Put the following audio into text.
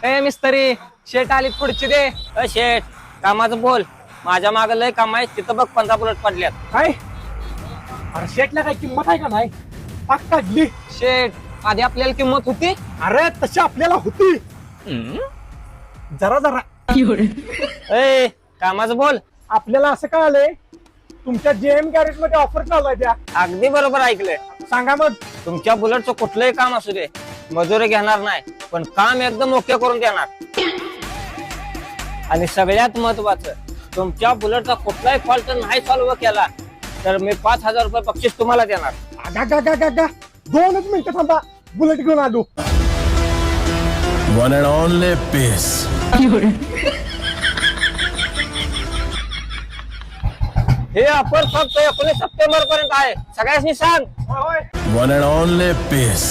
ए मिस्त्री शेट आली पुढची दे. शेठ कामाचं बोल. माझ्या माग लय काम आहे, तिथं बघ 15 बुलेट पडल्यात. काय अरे शेटला काय किंमत आहे का नाही? पाक काढली. शेट आधी आपल्याला किंमत होती. अरे तशी आपल्याला होती जरा जरा. ए कामाचं बोल. आपल्याला असं कळालंय तुमच्या जेएम गॅरेज मध्ये ऑफर चालू आहे त्या. अगदी बरोबर ऐकलंय. सांगा मग. तुमच्या बुलेटचं कुठलंही काम असू दे, मजुरी घेणार नाही, पण काम एकदम ओके करून देणार. आणि सगळ्यात महत्वाचं, तुमच्या बुलेटचा कुठलाही फॉल्ट नाही सॉल्व्ह केला तर मी 5,000 रुपये बक्षीस तुम्हाला देणार. आगा 2 मिनिटं थांबा, बुलेट घेऊन आलो. One and only peace. हे ऑफर फक्त 19 सप्टेंबर पर्यंत आहे. सगळ्यांनी सांग. होय. One and only peace.